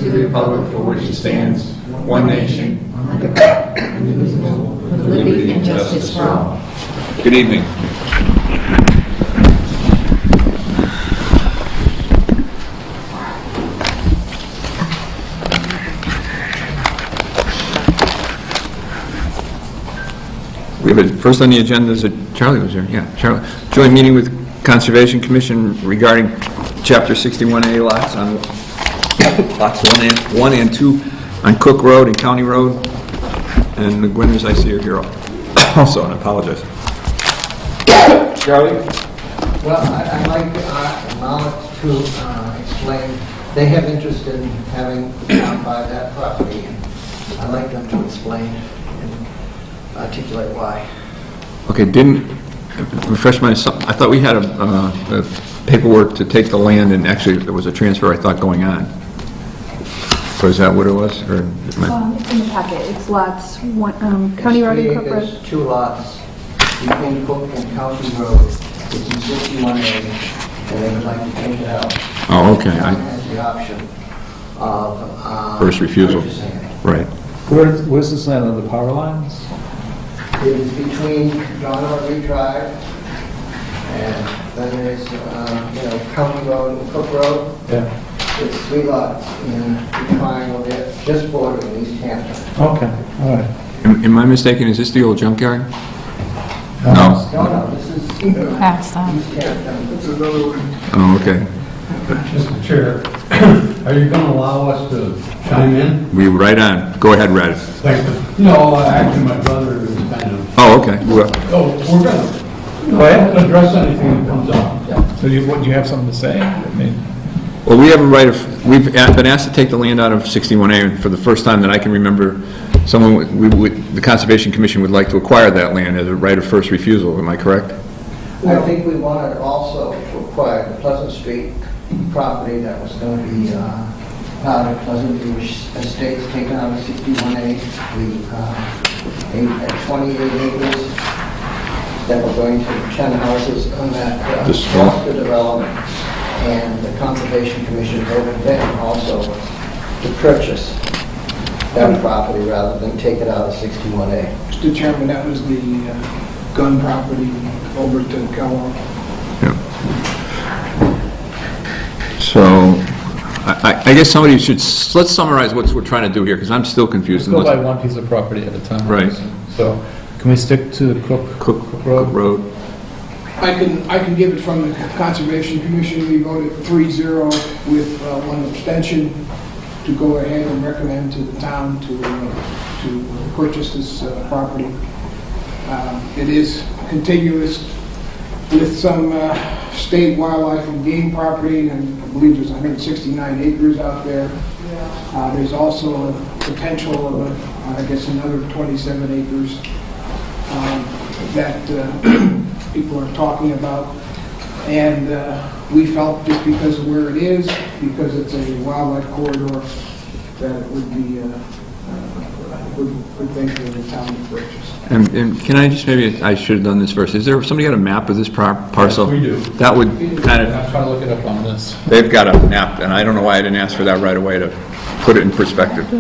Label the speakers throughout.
Speaker 1: to the republic for which it stands, one nation, under God, indivisible, with liberty and justice for all.
Speaker 2: Good evening. We have a first on the agenda is Charlie was here. Yeah, Charlie. Joint meeting with Conservation Commission regarding Chapter 61A lots on lots 1 and 2 on Cook Road and County Road. And the Gwinners I see are here also, and I apologize. Charlie?
Speaker 3: Well, I'd like Malik to explain. They have interest in having the town buy that property, and I'd like them to explain and articulate why.
Speaker 2: Okay, didn't refresh my. I thought we had a paperwork to take the land, and actually there was a transfer I thought going on. So is that what it was, or?
Speaker 4: It's in the packet. It's lots one, County Road and Cook Road.
Speaker 3: There's 2 lots between Cook and County Road. It's in 61A, and they would like to take it out.
Speaker 2: Oh, okay.
Speaker 3: The town has the option of
Speaker 2: First refusal.
Speaker 3: purchasing it.
Speaker 2: Right.
Speaker 5: Where's this land on the power lines?
Speaker 3: It is between John Ortby Drive and then there's, County Road and Cook Road.
Speaker 5: Yeah.
Speaker 3: It's 3 lots in the triangle there, just bordering East Hampton.
Speaker 5: Okay, all right.
Speaker 2: Am I mistaken? Is this the old junkyard?
Speaker 5: No.
Speaker 3: No, this is
Speaker 4: Pass on.
Speaker 3: East Hampton. It's another one.
Speaker 2: Oh, okay.
Speaker 6: Mr. Chair, are you going to allow us to chime in?
Speaker 2: We right on. Go ahead, Red.
Speaker 6: No, actually, my brother is kind of...
Speaker 2: Oh, okay. Well,
Speaker 6: we're going to address anything that comes up.
Speaker 5: So do you have something to say? I mean,
Speaker 2: well, we have a right of. We've been asked to take the land out of 61A, and for the first time that I can remember, the Conservation Commission would like to acquire that land as a right of first refusal. Am I correct?
Speaker 3: I think we wanted also to acquire the Pleasant Street property that was going to be part of Pleasant View Estates taken out of 61A. We had 28 acres that were going to 10 houses on that cluster development. And the Conservation Commission voted then also to purchase that property rather than take it out of 61A.
Speaker 7: Mr. Chairman, that was the gun property over to Kellogg.
Speaker 2: Yeah. So, I guess somebody should, let's summarize what we're trying to do here, because I'm still confused.
Speaker 5: let's go by one piece of property at a time.
Speaker 2: Right.
Speaker 5: So, can we stick to Cook Road?
Speaker 7: I can give it from the Conservation Commission. We voted 3-0 with 1 abstention to go ahead and recommend to the town to purchase this property. It is contiguous with some state wildlife and game property, and I believe there's 169 acres out there. There's also a potential of, another 27 acres that people are talking about. And we felt just because of where it is, because it's a wildlife corridor, that it would be a good thing for the town to purchase.
Speaker 2: And can I just, maybe I should have done this first. Is there, somebody got a map of this parcel?
Speaker 6: Yes, we do.
Speaker 2: That would kind
Speaker 5: I'm
Speaker 2: of,
Speaker 5: trying to look it up on this.
Speaker 2: they've got a map, and I don't know why I didn't ask for that right away to put it in perspective.
Speaker 6: I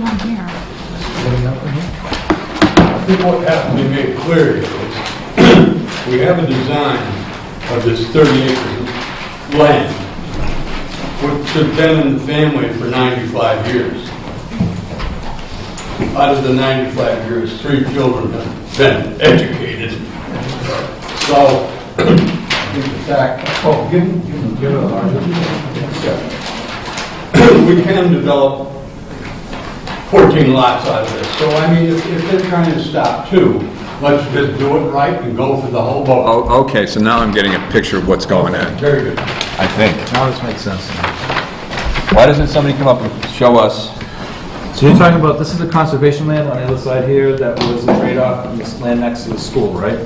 Speaker 6: think what has to be made clear is we have a design of this 30 acres of land, which has been in the family for 95 years. Out of the 95 years, 3 children have been educated. So, in fact, we can develop 14 lots out of this. So, I mean, if they're trying to stop 2, let's just do it right and go for the whole boat.
Speaker 2: Oh, okay, so now I'm getting a picture of what's going on,
Speaker 6: Very good.
Speaker 2: I think.
Speaker 5: Now this makes sense.
Speaker 2: Why doesn't somebody come up and show us?
Speaker 5: So you're talking about, this is the conservation land on the other side here that was a trade-off from this land next to the school, right?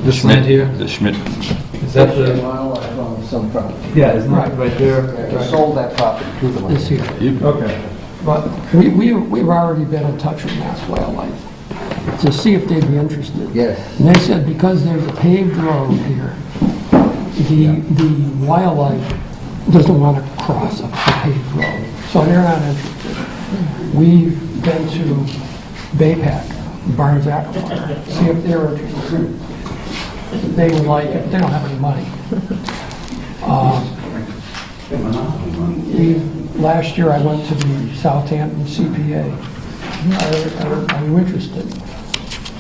Speaker 5: This land here?
Speaker 2: The Schmidt.
Speaker 5: Is that the...
Speaker 3: Wildlife on some property.
Speaker 5: Yeah, isn't that right there?
Speaker 3: They sold that property to them.
Speaker 8: This here.
Speaker 5: Okay.
Speaker 8: But we've already been in touch with Mass Wildlife to see if they'd be interested.
Speaker 3: Yes.
Speaker 8: And they said because there's a paved road here, the wildlife doesn't want to cross a paved road. So they're not interested. We've been to BayPAC, Barnes Aquifer, see if they're interested. They would like it, they don't have any money. Last year I went to the Southampton CPA. Are you interested?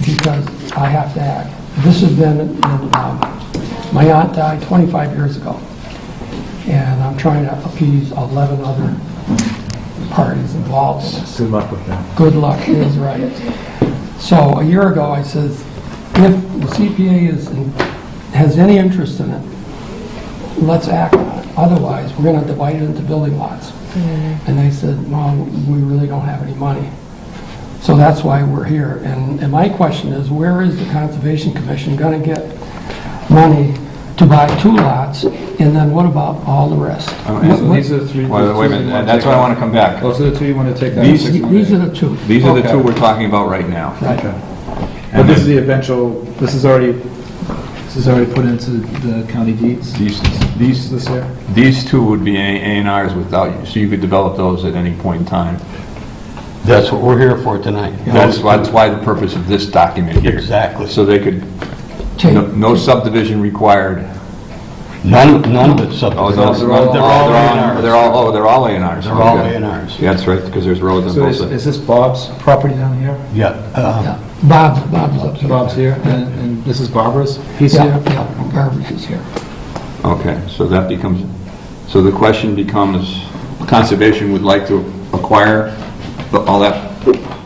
Speaker 8: Because I have to act. This has been, my aunt died 25 years ago, and I'm trying to appease 11 other parties involved in this.
Speaker 5: Good luck with that.
Speaker 8: Good luck is right. So a year ago I says, if the CPA has any interest in it, let's act on it. Otherwise, we're going to divide it into building lots. And they said, well, we really don't have any money. So that's why we're here. And my question is, where is the Conservation Commission going to get money to buy 2 lots? And then what about all the rest?
Speaker 5: So these are the three.
Speaker 2: Wait a minute, that's why I want to come back.
Speaker 5: Those are the 2 you want to take out?
Speaker 2: These-
Speaker 5: 61A.
Speaker 8: These are the 2.
Speaker 2: These are the
Speaker 5: Okay.
Speaker 2: 2 we're talking about right now.
Speaker 8: Right.
Speaker 5: Okay. But this is the eventual, this is already put into the county deeds?
Speaker 2: These
Speaker 5: This year?
Speaker 2: These 2 would be A&Rs without you, so you could develop those at any point in time.
Speaker 6: That's what we're here for tonight.
Speaker 2: That's why the purpose of this document here.
Speaker 6: Exactly.
Speaker 2: So they could,
Speaker 8: Take-
Speaker 2: no subdivision required.
Speaker 6: None of it's
Speaker 2: Oh,
Speaker 6: subdivision.
Speaker 2: no,
Speaker 6: They're all A&Rs.
Speaker 2: they're all A&Rs.
Speaker 6: They're all
Speaker 2: Okay.
Speaker 6: A&Rs.
Speaker 2: Yeah, that's right, because there's roads on
Speaker 5: So
Speaker 2: both
Speaker 5: is
Speaker 2: sides.
Speaker 5: this Bob's property down here?
Speaker 6: Yeah.
Speaker 8: Yeah. Bob's up here.
Speaker 5: Bob's here, and this is Barbara's? He's
Speaker 8: Yeah,
Speaker 5: here?
Speaker 8: yeah, Barbara's is here.
Speaker 2: Okay, so that becomes, so the question becomes, Conservation would like to acquire all that,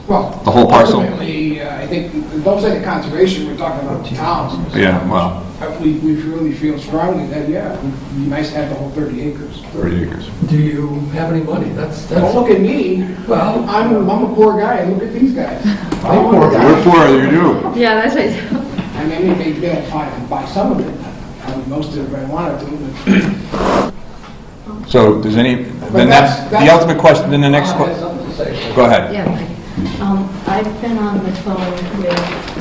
Speaker 7: Well,
Speaker 2: the whole parcel?
Speaker 7: ultimately, I think, don't say the conservation, we're talking about the towns.
Speaker 2: Yeah, well,
Speaker 7: We really feel strongly that, yeah, it'd be nice to have the whole 30 acres.
Speaker 2: 30 acres.
Speaker 8: Do you have any money?
Speaker 7: Don't look at me.
Speaker 8: Well-
Speaker 7: I'm a poor guy, and look at these guys.
Speaker 2: We're poor, you do.
Speaker 4: Yeah, that's right.
Speaker 7: I mean, maybe they'll buy some of it. I mean, most of it I wanted to, but
Speaker 2: So, does any, then that's the ultimate question, then the next
Speaker 3: Ron has
Speaker 2: question.
Speaker 3: something to say.
Speaker 2: Go ahead.
Speaker 9: Yeah, I've been on the phone with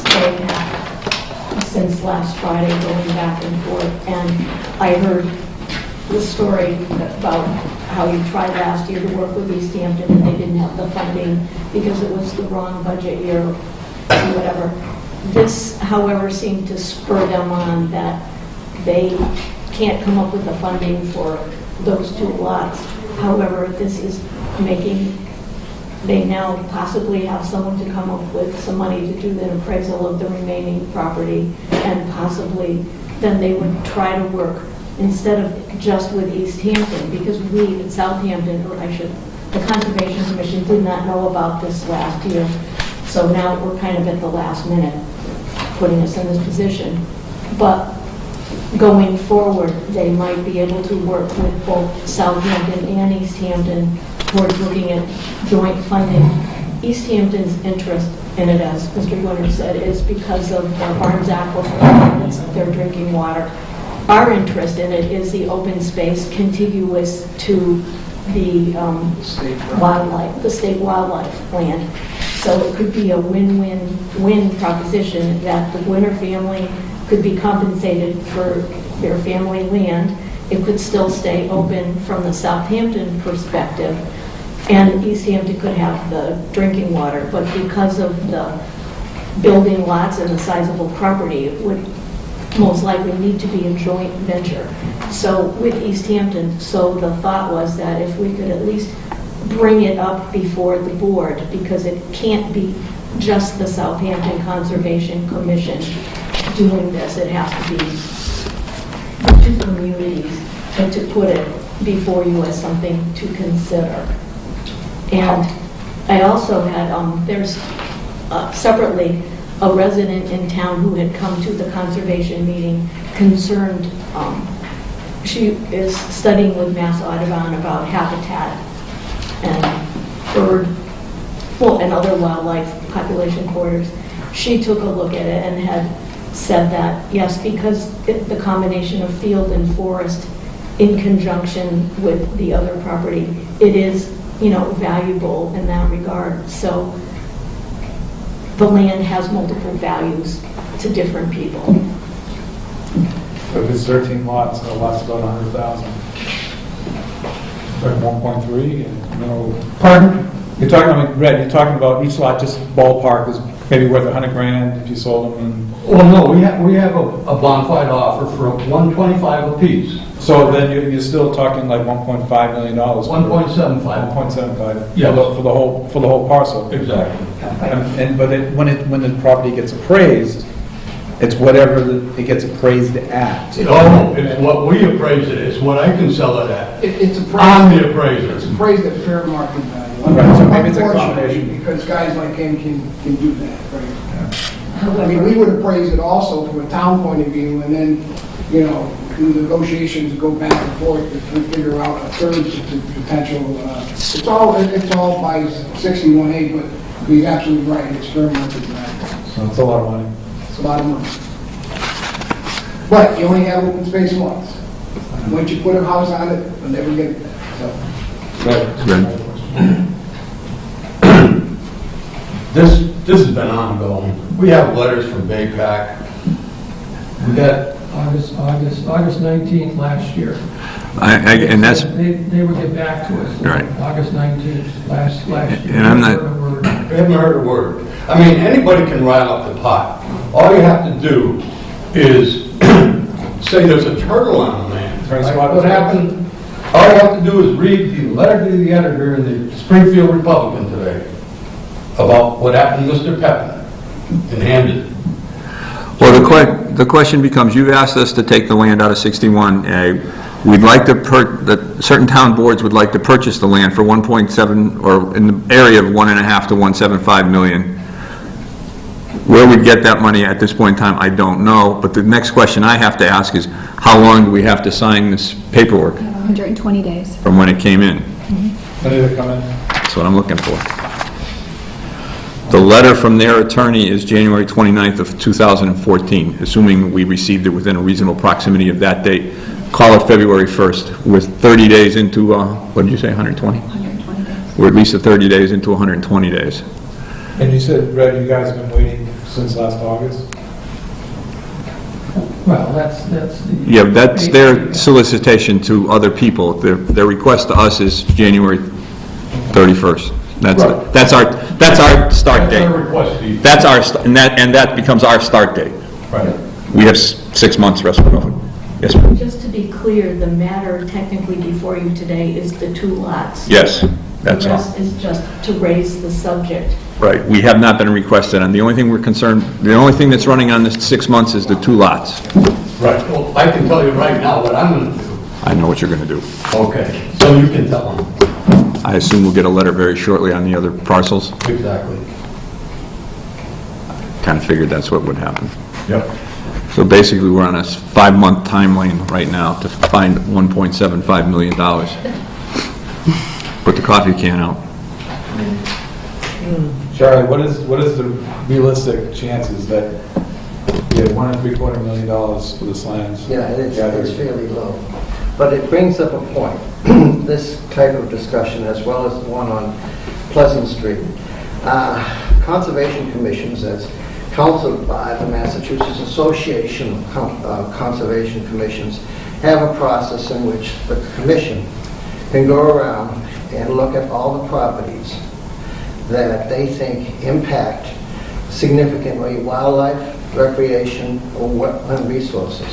Speaker 9: BayPAC since last Friday, going back and forth, and I heard the story about how you tried last year to work with East Hampton and they didn't have the funding because it was the wrong budget year, or whatever. This, however, seemed to spur them on that they can't come up with the funding for those 2 lots. However, this is making, they now possibly have someone to come up with some money to do an appraisal of the remaining property, and possibly then they would try to work instead of just with East Hampton, because we in Southampton, or the Conservation Commission did not know about this last year. So now we're kind of at the last minute, putting us in this position. But going forward, they might be able to work with both Southampton and East Hampton towards looking at joint funding. East Hampton's interest in it, as Mr. Gwinner said, is because of the Barnes Aquifer, it's their drinking water. Our interest in it is the open space contiguous to the wildlife, the state wildlife land. So it could be a win-win-win proposition that the Gwinner family could be compensated for their family land. It could still stay open from the Southampton perspective, and East Hampton could have the drinking water. But because of the building lots and the sizable property, it would most likely need to be a joint venture. So with East Hampton, so the thought was that if we could at least bring it up before the board, because it can't be just the Southampton Conservation Commission doing this, it has to be the 2 communities, and to put it before you as something to consider. And I also had, there's separately a resident in town who had come to the conservation meeting concerned, she is studying with Mass Audubon about habitat and bird, and other wildlife population corridors. She took a look at it and had said that, yes, because the combination of field and forest in conjunction with the other property, it is, valuable in that regard. So the land has multiple values to different people.
Speaker 5: So if it's 13 lots, and the lot's about 100,000. Like 1.3, no.
Speaker 8: Pardon?
Speaker 5: You're talking about, Red, you're talking about each lot, just ballpark is maybe worth $100,000 if you sold them, and
Speaker 6: Well, no, we have a bona fide offer for $125 apiece,
Speaker 5: so then you're still talking like $1.5 million.
Speaker 6: $1.75.
Speaker 5: 1.75.
Speaker 6: Yes.
Speaker 5: For the whole parcel.
Speaker 6: Exactly.
Speaker 5: When the property gets appraised, it's whatever it gets appraised at.
Speaker 6: No, it's what we appraise it, it's what I can sell it at.
Speaker 7: It's
Speaker 6: I'm
Speaker 7: appraised,
Speaker 6: the appraiser.
Speaker 7: it's appraised at fair market value.
Speaker 5: Right, so maybe it's a
Speaker 7: Unfortunately,
Speaker 5: combination.
Speaker 7: because guys like him can do that, right? I mean, we would appraise it also from a town point of view, and then, you know, do negotiations, go back and forth to figure out a third potential. It's all by 61A, but he's absolutely right, it's fair market value.
Speaker 5: So it's a lot of money.
Speaker 7: It's a lot of money. But you only have open space once. Once you put a house on it, you'll never get it back, so.
Speaker 6: This has been ongoing. We have letters from Baypack. We got,
Speaker 8: August 19th last year.
Speaker 2: And that's,
Speaker 8: They would get back to us.
Speaker 2: Right.
Speaker 8: August 19th, last year.
Speaker 2: And I'm not-
Speaker 8: Never heard a word.
Speaker 6: we haven't heard a word. I mean, anybody can rile up the pot. All you have to do is say there's a turtle on the land. Like what happened, all you have to do is read the letter to the editor in the Springfield Republican today about what happened to Mr. Pepin in Hamden.
Speaker 2: well, the question becomes, you've asked us to take the land out of 61A. We'd like to, certain town boards would like to purchase the land for 1.7, or in the area of 1.5 to 1.75 million. Where we'd get that money at this point in time, I don't know, but the next question I have to ask is, how long do we have to sign this paperwork
Speaker 4: 120 days.
Speaker 2: from when it came in?
Speaker 5: When did it come in?
Speaker 2: That's what I'm looking for. The letter from their attorney is January 29th of 2014, assuming we received it within a reasonable proximity of that date. Call it February 1st. We're 30 days into, what did you say, 120?
Speaker 4: 120 days.
Speaker 2: We're at least 30 days into 120 days.
Speaker 5: And you said, Red, you guys have been waiting since last August?
Speaker 8: Well, that's the...
Speaker 2: Yeah, that's their solicitation to other people. Their request to us is January 31st.
Speaker 6: Right.
Speaker 2: That's our start
Speaker 6: That's
Speaker 2: date.
Speaker 6: our request to you.
Speaker 2: That's our, and that becomes our start date.
Speaker 6: Right.
Speaker 2: We have 6 months, rest of it. Yes, ma'am.
Speaker 9: Just to be clear, the matter technically before you today is the 2 lots.
Speaker 2: Yes, that's
Speaker 9: The
Speaker 2: all.
Speaker 9: rest is just to raise the subject.
Speaker 2: Right, we have not been requested, and the only thing we're concerned, the only thing that's running on this 6 months is the 2 lots.
Speaker 6: Right. Well, I can tell you right now what I'm going to do.
Speaker 2: I know what you're going to do.
Speaker 6: Okay. So you can tell them.
Speaker 2: I assume we'll get a letter very shortly on the other parcels.
Speaker 6: Exactly.
Speaker 2: Kind of figured that's what would happen.
Speaker 6: Yep.
Speaker 2: So basically, we're on a 5-month timeline right now to find $1.75 million. Put the coffee can out.
Speaker 5: Charlie, what is the realistic chances that you have $1.75 million for this land?
Speaker 3: Yeah, it's fairly low. But it brings up a point, this type of discussion, as well as the one on Pleasant Street. Conservation commissions, that's counseled by the Massachusetts Association of Conservation Commissions, have a process in which the commission can go around and look at all the properties that they think impact significantly wildlife, recreation, or wetland resources.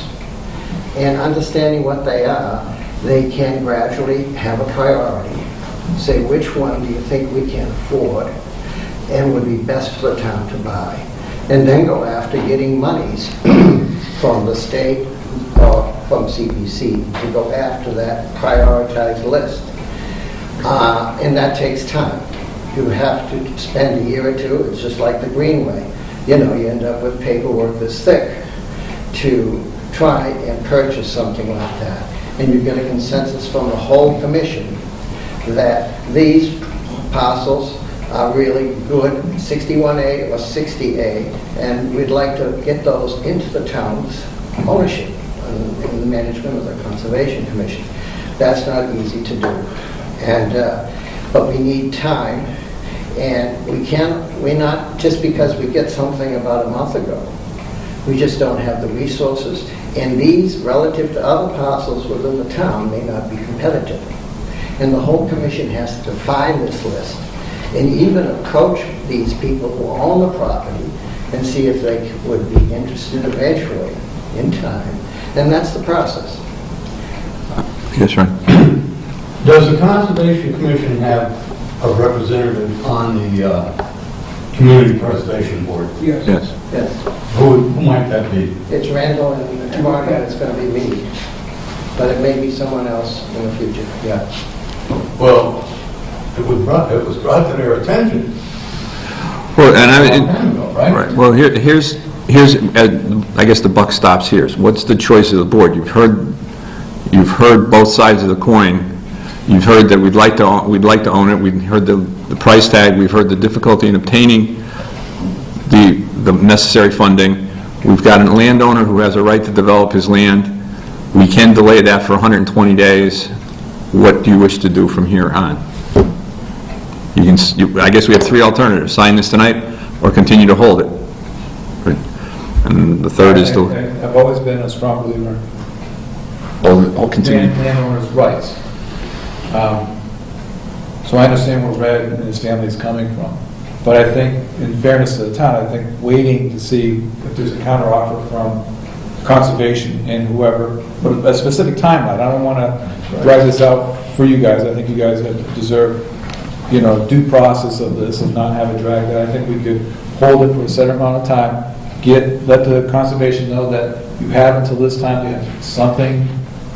Speaker 3: And understanding what they are, they can gradually have a priority. Say, which one do you think we can afford and would be best for the town to buy? And then go after getting monies from the state or from CPC to go after that prioritized list. And that takes time. You have to spend a year or two. It's just like the Greenway. You know, you end up with paperwork this thick to try and purchase something like that. And you get a consensus from the whole commission that these parcels are really good, 61A or 60A, and we'd like to get those into the town's ownership in the management of the Conservation Commission. That's not easy to do. And but we need time, and we're not, just because we get something about a month ago, we just don't have the resources, and these, relative to other parcels within the town, may not be competitive. And the whole commission has to find this list and even approach these people who own the property and see if they would be interested eventually, in time. And that's the process.
Speaker 2: Yes, Ron?
Speaker 6: Does the Conservation Commission have a representative on the Community Preservation Board?
Speaker 7: Yes.
Speaker 2: Yes.
Speaker 3: Yes.
Speaker 6: Who might that be?
Speaker 3: It's Randall and Mark, and it's going to be me. But it may be someone else in the future, yeah.
Speaker 6: Well, it was brought to their attention
Speaker 2: Well, and
Speaker 6: a long time ago, right?
Speaker 2: right, well, here's, I guess the buck stops here. What's the choice of the board? You've heard both sides of the coin. You've heard that we'd like to own it. We've heard the price tag. We've heard the difficulty in obtaining the necessary funding. We've got a landowner who has a right to develop his land. We can delay that for 120 days. What do you wish to do from here on? I guess we have three alternatives: sign this tonight, or continue to hold it. Right. And the third is to
Speaker 5: I've always been a strong believer
Speaker 2: I'll continue.
Speaker 5: landowners' rights. So I understand where Red and his family is coming from. But I think, in fairness to the town, I think waiting to see if there's a counteroffer from conservation and whoever, but a specific timeline. I don't want to drag this out for you guys. I think you guys deserve, due process of this and not have it dragged out. I think we could hold it for a certain amount of time, let the conservation know that you have until this time to have something.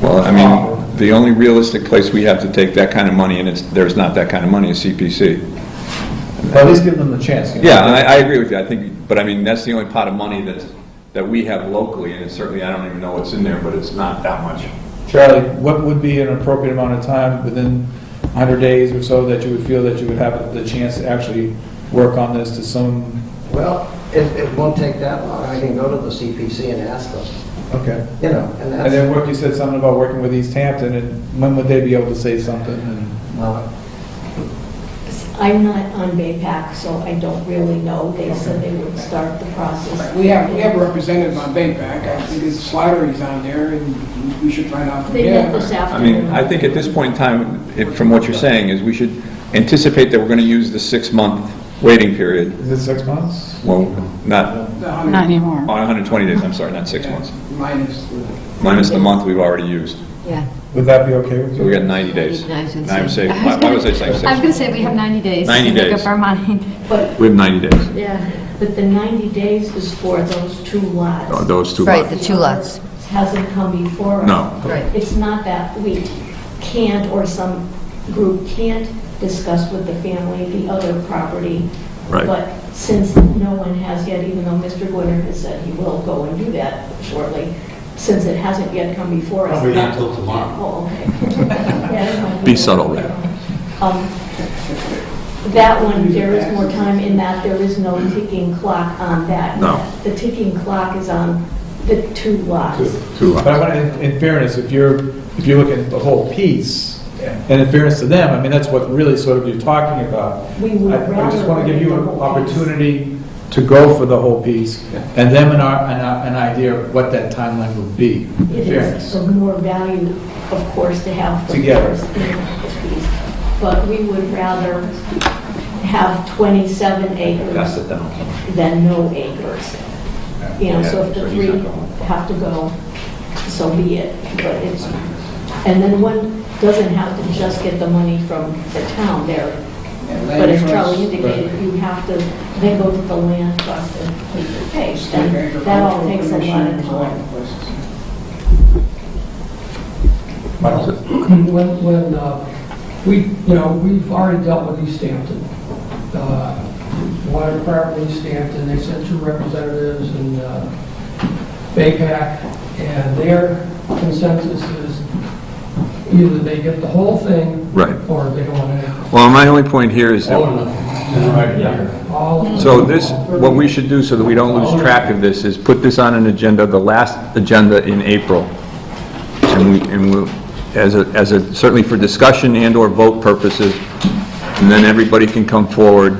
Speaker 2: Well, I mean, the only realistic place we have to take that kind of money, and there's not that kind of money, is CPC.
Speaker 5: Well, at least give them the chance.
Speaker 2: Yeah, I agree with you. I think, but I mean, that's the only pot of money that we have locally, and it's certainly, I don't even know what's in there, but it's not that much.
Speaker 5: Charlie, what would be an appropriate amount of time within 100 days or so that you would feel that you would have the chance to actually work on this to some...
Speaker 3: Well, it won't take that long. I can go to the CPC and ask them,
Speaker 5: Okay.
Speaker 3: and
Speaker 5: And
Speaker 3: that's...
Speaker 5: then what you said something about working with East Hampton, and when would they be able to say something?
Speaker 3: Well,
Speaker 9: I'm not on BayPAC, so I don't really know. They said they would start the process.
Speaker 7: We have a representative on BayPAC. I think it's Slattery's on there, and we should find out from
Speaker 9: They met this
Speaker 7: him.
Speaker 2: I
Speaker 9: afternoon.
Speaker 2: mean, I think at this point in time, from what you're saying, is we should anticipate that we're going to use the 6-month waiting period.
Speaker 5: Is it 6 months?
Speaker 2: Well, not
Speaker 4: Not anymore.
Speaker 2: 120 days, I'm sorry, not 6 months.
Speaker 7: Minus
Speaker 2: Minus the month we've already used.
Speaker 4: Yeah.
Speaker 5: Would that be okay with
Speaker 2: So we
Speaker 5: you?
Speaker 2: got 90 days.
Speaker 4: I was gonna
Speaker 2: Now I'm
Speaker 4: say-
Speaker 2: saying, why was I saying 6
Speaker 4: I was going to
Speaker 2: months?
Speaker 4: say we have 90 days
Speaker 2: 90
Speaker 4: to make
Speaker 2: days.
Speaker 4: up our mind.
Speaker 9: But,
Speaker 2: We have 90 days.
Speaker 9: yeah, but the 90 days is for those two lots.
Speaker 2: Oh, those two
Speaker 4: Right,
Speaker 2: lots.
Speaker 4: the two lots.
Speaker 9: Hasn't come before us.
Speaker 2: No.
Speaker 4: Right.
Speaker 9: It's not that we can't, or some group can't discuss with the family the other property.
Speaker 2: Right.
Speaker 9: But since no one has yet, even though Mr. Gwinner has said he will go and do that shortly, since it hasn't yet come before us.
Speaker 6: Probably not until tomorrow.
Speaker 9: Oh, okay. Yeah, it might
Speaker 2: Be subtle, Ray.
Speaker 9: That one, there is more time in that there is no ticking clock on that.
Speaker 2: No.
Speaker 9: The ticking clock is on the two lots.
Speaker 2: Two
Speaker 5: But I
Speaker 2: lots.
Speaker 5: want, in fairness, if you're looking at the whole piece, and in fairness to them, I mean, that's what really sort of you're talking about.
Speaker 9: We would
Speaker 5: I just
Speaker 9: rather
Speaker 5: want to give you
Speaker 9: look
Speaker 5: an
Speaker 9: at the whole piece.
Speaker 5: opportunity to go for the whole piece, and them an idea of what that timeline would be, in
Speaker 9: It is
Speaker 5: fairness.
Speaker 9: of more value, of course, to have the
Speaker 5: Together.
Speaker 9: first and the piece. But we would rather have 27 acres than no acres. So if the three have to go, so be it. But it's, and then one doesn't have to just get the money from the town there. But as Charlie indicated, you have to then go to the land trust and complete the case. And that all takes a lot of time.
Speaker 8: We've already dealt with East Hampton. Water Department, East Hampton, they sent 2 representatives and BayPAC, and their consensus is either they get the whole thing,
Speaker 2: Right.
Speaker 8: or they don't want any.
Speaker 2: Well, my only point here is that,
Speaker 8: All-
Speaker 2: so this, what we should do so that we don't lose track of this is put this on an agenda, the last agenda in April. And we'll, certainly for discussion and or vote purposes, and then everybody can come forward.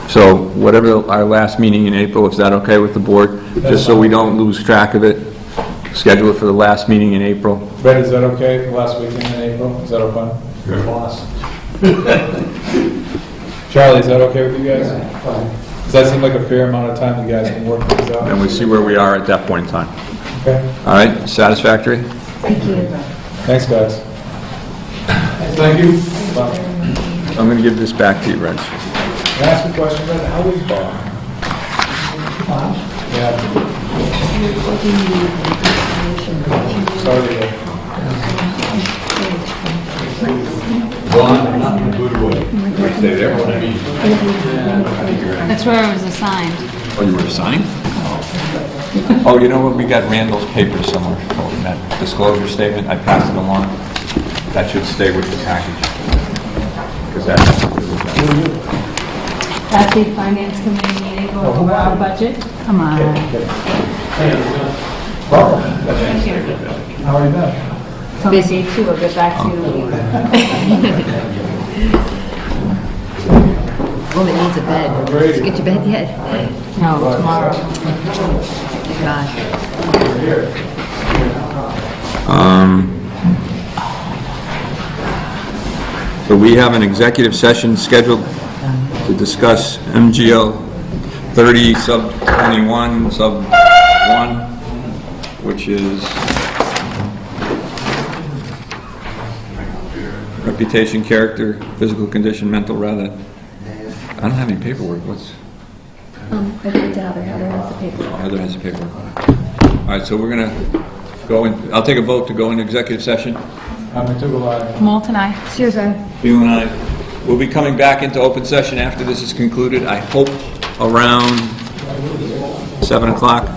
Speaker 2: So whatever our last meeting in April, is that okay with the board? Just so we don't lose track of it? schedule it for the last meeting in April.
Speaker 5: Brett, is that okay for last weekend in April? Is that okay?
Speaker 6: Your boss.
Speaker 5: Charlie, is that okay with you guys? Does that seem like a fair amount of time you guys can work things out?
Speaker 2: And we see where we are at that point in time.
Speaker 5: Okay,
Speaker 2: All right, satisfactory?
Speaker 9: Thank you.
Speaker 5: thanks, guys.
Speaker 6: Thank you.
Speaker 5: Bye.
Speaker 2: I'm going to give this back to you, Reg.
Speaker 5: Can I ask a question, Brett? How is Bob? Yeah. Sorry.
Speaker 6: Gone, not in a good way.
Speaker 2: Stay there.
Speaker 6: What I mean.
Speaker 10: That's where I was assigned.
Speaker 2: Oh, you were assigned? Oh, you know what, we got Randall's papers somewhere, oh, that disclosure statement, I passed it along. That should stay with the package. Because that has to do with that.
Speaker 10: At the finance committee meeting over our budget.
Speaker 4: Come on.
Speaker 5: How are you doing?
Speaker 10: Busy too, I'll get back to you.
Speaker 11: Woman needs a bed. Did you get your bed yet?
Speaker 10: No, tomorrow.
Speaker 11: Gosh.
Speaker 2: So we have an executive session scheduled to discuss MGL 30 sub 21 sub 1, which is reputation, character, physical condition, mental, rather. I don't have any paperwork. What's...
Speaker 11: I think Heather has the paper.
Speaker 2: Heather has the paperwork. All right, so we're going to go in, I'll take a vote to go into executive session.
Speaker 10: Moult and I.
Speaker 4: Cheers,
Speaker 2: You and I will be coming back into open session after this is concluded, I hope around 7 o'clock.